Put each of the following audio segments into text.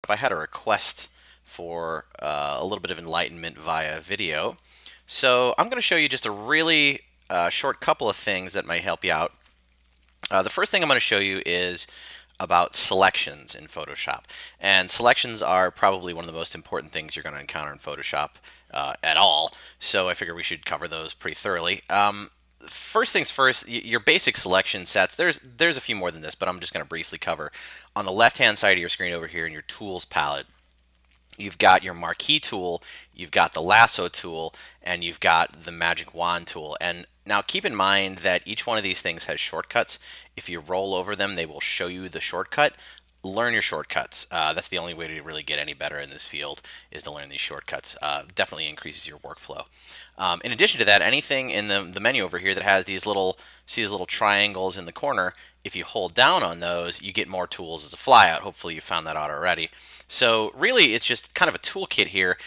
I had a request for a little bit of enlightenment via video. So I'm going to show you just a really short couple of things that might help you out. The first thing I'm going to show you is about selections in Photoshop. And selections are probably one of the most important things you're going to encounter in Photoshop at all. So I figure we should cover those pretty thoroughly. First things first, your basic selection sets, there's a few more than this, but I'm just going to briefly cover. On the left-hand side of your screen over here in your tools palette, you've got your Marquee tool, you've got the Lasso tool, and you've got the Magic Wand tool. And now keep in mind that each one of these things has shortcuts. If you roll over them, they will show you the shortcut. Learn your shortcuts. That's the only way to really get any better in this field, is to learn these shortcuts. Definitely increases your workflow. In addition to that, anything in the menu over here that has these little, see these little triangles in the corner, if you hold down on those, you get more tools as a flyout. Hopefully you found that out already. So really, it's just kind of a toolkit here.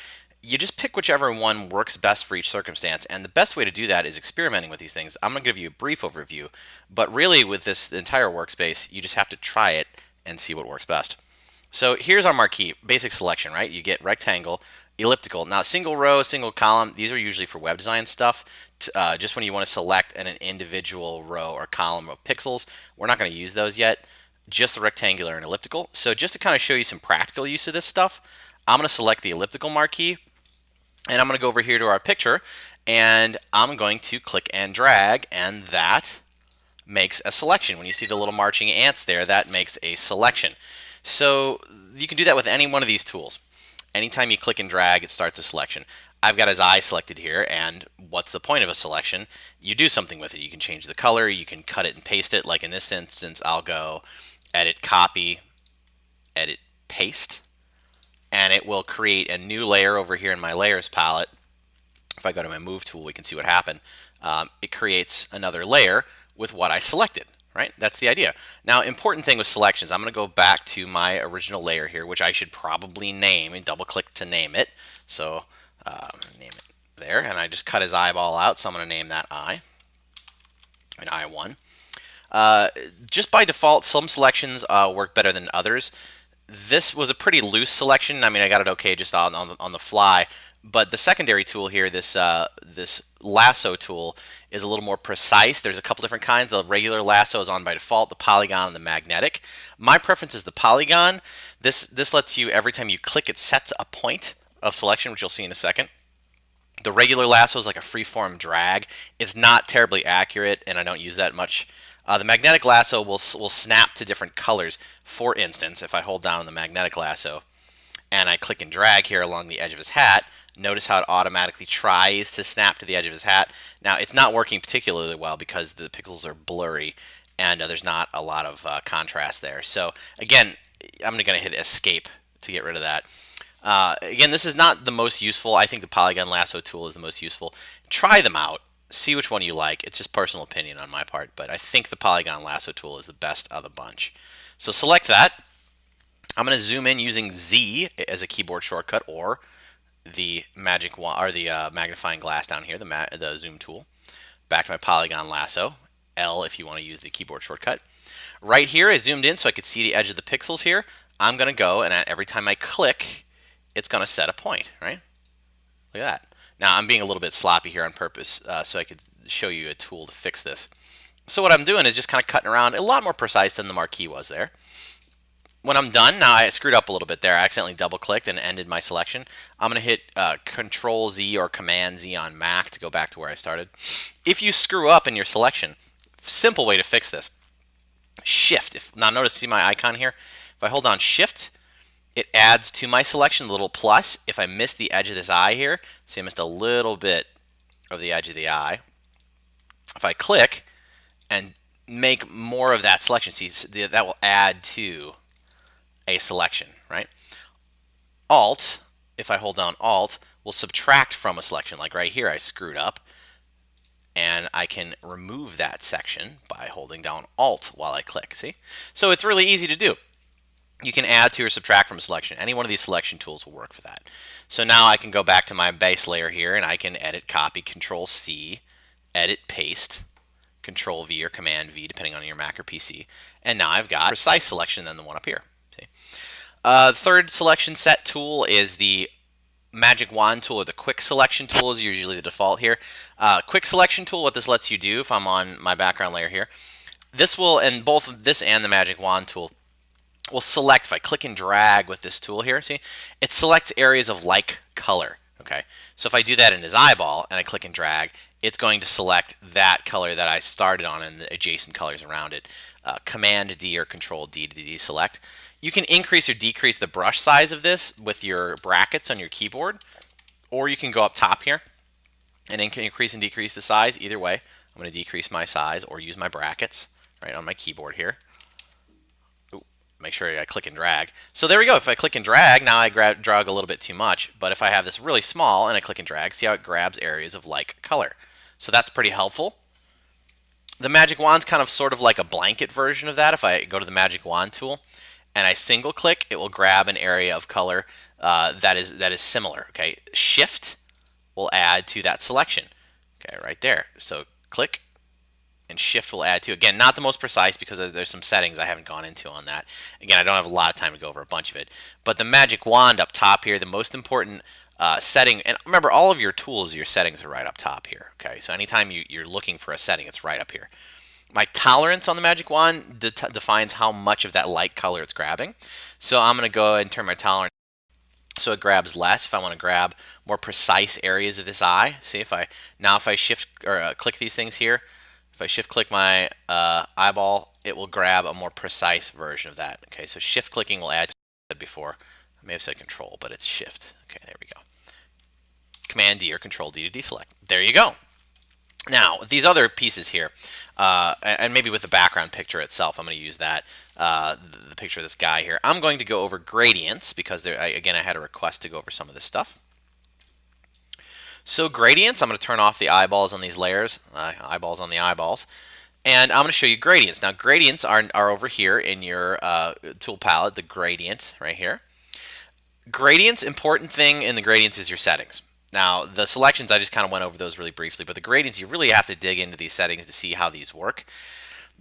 You just pick whichever one works best for each circumstance, and the best way to do that is experimenting with these things. I'm going to give you a brief overview, but really with this entire workspace, you just have to try it and see what works best. So here's our marquee, basic selection, right? You get rectangle, elliptical. Now single row, single column, these are usually for web design stuff. Just when you want to select an individual row or column of pixels. We're not going to use those yet, just the rectangular and elliptical. So just to kind of show you some practical use of this stuff, I'm going to select the elliptical marquee, and I'm going to go over here to our picture, and I'm going to click and drag, and that makes a selection. When you see the little marching ants there, that makes a selection. So you can do that with any one of these tools. Anytime you click and drag, it starts a selection. I've got his eye selected here, and what's the point of a selection? You do something with it. You can change the color, you can cut it and paste it. Like in this instance, I'll go edit copy, edit paste, and it will create a new layer over here in my layers palette. If I go to my move tool, we can see what happened. It creates another layer with what I selected, right? That's the idea. Now, important thing with selections, I'm going to go back to my original layer here, which I should probably name, and double click to name it. So name it there, and I just cut his eyeball out, so I'm going to name that eye, and I1. Just by default, some selections work better than others. This was a pretty loose selection. I mean, I got it okay just on the fly. But the secondary tool here, this lasso tool, is a little more precise. There's a couple different kinds. The regular lasso is on by default, the polygon and the magnetic. My preference is the polygon. This lets you, every time you click, it sets a point of selection, which you'll see in a second. The regular lasso is like a freeform drag. It's not terribly accurate, and I don't use that much. The magnetic lasso will snap to different colors. For instance, if I hold down on the magnetic lasso and I click and drag here along the edge of his hat, notice how it automatically tries to snap to the edge of his hat. Now, it's not working particularly well because the pixels are blurry and there's not a lot of contrast there. So again, I'm going to hit escape to get rid of that. Again, this is not the most useful. I think the Polygon Lasso tool is the most useful. Try them out. See which one you like. It's just personal opinion on my part, but I think the Polygon Lasso tool is the best of the bunch. So select that. I'm going to zoom in using Z as a keyboard shortcut, or the magic wand, or the magnifying glass down here, the zoom tool. Back to my Polygon Lasso. L if you want to use the keyboard shortcut. Right here, I zoomed in so I could see the edge of the pixels here. I'm going to go, and every time I click, it's going to set a point, right? Look at that. Now, I'm being a little bit sloppy here on purpose so I could show you a tool to fix this. So what I'm doing is just kind of cutting around, a lot more precise than the marquee was there. When I'm done, now I screwed up a little bit there. I accidentally double-clicked and ended my selection. I'm going to hit Control-Z or Command-Z on Mac to go back to where I started. If you screw up in your selection, simple way to fix this. Shift. Now notice, see my icon here? If I hold down Shift, it adds to my selection the little plus. If I miss the edge of this eye here, see I missed a little bit of the edge of the eye. If I click and make more of that selection, see that will add to a selection, right? Alt, if I hold down Alt, will subtract from a selection. Like right here, I screwed up, and I can remove that section by holding down Alt while I click, see? So it's really easy to do. You can add to or subtract from a selection. Any one of these selection tools will work for that. So now I can go back to my base layer here, and I can edit, copy, Control-C, edit, paste, Control-V or Command-V, depending on your Mac or PC. And now I've got a precise selection than the one up here. See? Third selection set tool is the magic wand tool, or the quick selection tool is usually the default here. Quick selection tool, what this lets you do, if I'm on my background layer here, this will, and both this and the magic wand tool, will select, if I click and drag with this tool here, see, it selects areas of like color. Okay, so if I do that in his eyeball and I click and drag, it's going to select that color that I started on and the adjacent colors around it. Command D or Control D to deselect. You can increase or decrease the brush size of this with your brackets on your keyboard, or you can go up top here and increase and decrease the size. Either way, I'm going to decrease my size or use my brackets right on my keyboard here. Make sure I click and drag. So there we go. If I click and drag, now I drag a little bit too much. But if I have this really small and I click and drag, see how it grabs areas of like color. So that's pretty helpful. The magic wand's kind of sort of like a blanket version of that. If I go to the magic wand tool and I single click, it will grab an area of color that is similar. Okay, Shift will add to that selection. Okay, right there. So click, and Shift will add to. Again, not the most precise because there's some settings I haven't gone into on that. Again, I don't have a lot of time to go over a bunch of it. But the magic wand up top here, the most important setting, and remember, all of your tools, your settings are right up top here. Okay, so anytime you're looking for a setting, it's right up here. My tolerance on the magic wand defines how much of that light color it's grabbing. So I'm going to go ahead and turn my tolerance so it grabs less. If I want to grab more precise areas of this eye, see, if I shift or click these things here, if I shift click my eyeball, it will grab a more precise version of that. Okay, so shift clicking will add, before, I may have said control, but it's shift. Okay, there we go. Command D or Control D to deselect. There you go. Now, these other pieces here, and maybe with the background picture itself, I'm going to use that, the picture of this guy here. I'm going to go over gradients because, again, I had a request to go over some of this stuff. So gradients, I'm going to turn off the eyeballs on these layers, eyeballs on the eyeballs, and I'm going to show you gradients. Now, gradients are over here in your tool palette, the gradient right here. Gradients, important thing in the gradients is your settings. Now, the selections, I just kind of went over those really briefly, but the gradients, you really have to dig into these settings to see how these work.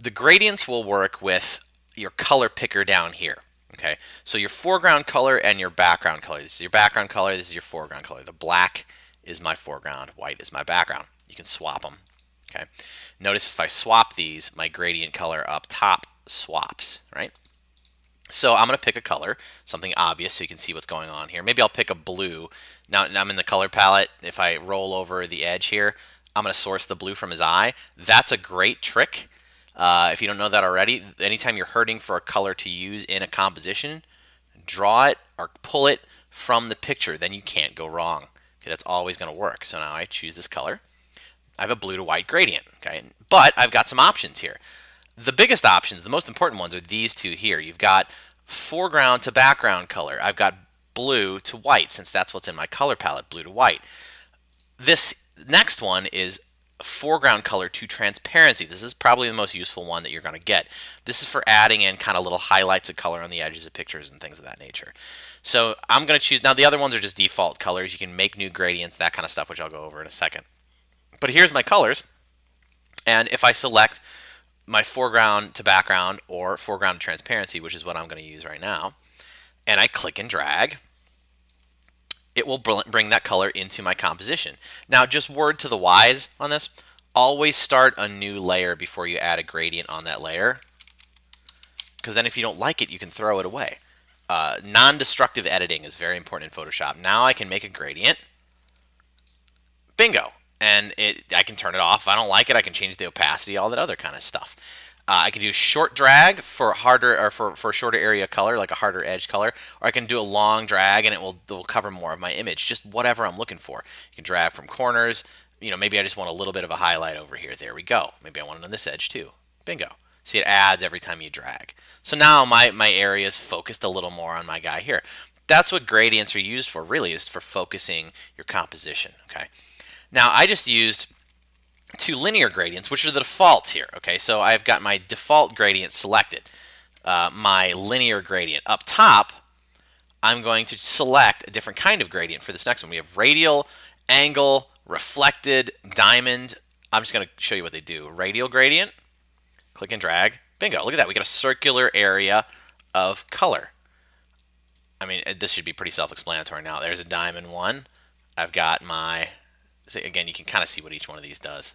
The gradients will work with your color picker down here. Okay, so your foreground color and your background color. This is your background color, this is your foreground color. The black is my foreground, white is my background. You can swap them. Okay, notice if I swap these, my gradient color up top swaps, right? So I'm going to pick a color, something obvious so you can see what's going on here. Maybe I'll pick a blue. Now I'm in the color palette. If I roll over the edge here, I'm going to source the blue from his eye. That's a great trick. If you don't know that already, anytime you're hurting for a color to use in a composition, draw it or pull it from the picture. Then you can't go wrong. Okay, that's always going to work. So now I choose this color. I have a blue to white gradient. Okay, but I've got some options here. The biggest options, the most important ones, are these two here. You've got foreground to background color. I've got blue to white, since that's what's in my color palette, blue to white. This next one is foreground color to transparency. This is probably the most useful one that you're going to get. This is for adding in kind of little highlights of color on the edges of pictures and things of that nature. So I'm going to choose, now the other ones are just default colors. You can make new gradients, that kind of stuff, which I'll go over in a second. But here's my colors, and if I select my foreground to background or foreground to transparency, which is what I'm going to use right now, and I click and drag, it will bring that color into my composition. Now, just word to the wise on this, always start a new layer before you add a gradient on that layer, because then if you don't like it, you can throw it away. Non-destructive editing is very important in Photoshop. Now I can make a gradient. Bingo. And I can turn it off. If I don't like it, I can change the opacity, all that other kind of stuff. I can do short drag for harder, or for a shorter area color, like a harder edge color, or I can do a long drag and it will cover more of my image, just whatever I'm looking for. You can drag from corners. You know, maybe I just want a little bit of a highlight over here. There we go. Maybe I want it on this edge too. Bingo. See, it adds every time you drag. So now my area is focused a little more on my guy here. That's what gradients are used for, really, is for focusing your composition. Okay. Now, I just used two linear gradients, which are the defaults here. Okay, so I've got my default gradient selected, my linear gradient. Up top, I'm going to select a different kind of gradient for this next one. We have radial, angle, reflected, diamond. I'm just going to show you what they do. Radial gradient, click and drag. Bingo, look at that. We got a circular area of color. I mean, this should be pretty self-explanatory now. There's a diamond one. I've got my, again, you can kind of see what each one of these does.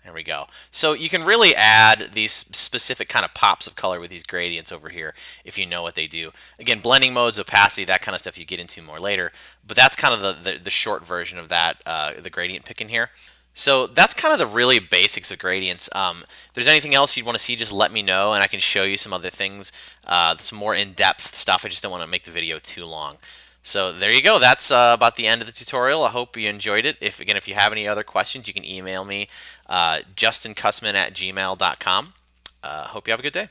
There we go. So you can really add these specific kind of pops of color with these gradients over here if you know what they do. Again, blending modes, opacity, that kind of stuff you get into more later. But that's kind of the short version of that, the gradient pick in here. So that's kind of the really basics of gradients. If there's anything else you'd want to see, just let me know, and I can show you some other things, some more in-depth stuff. I just don't want to make the video too long. So there you go. That's about the end of the tutorial. I hope you enjoyed it. If you have any other questions, you can email me, justincussman@gmail.com. Hope you have a good day.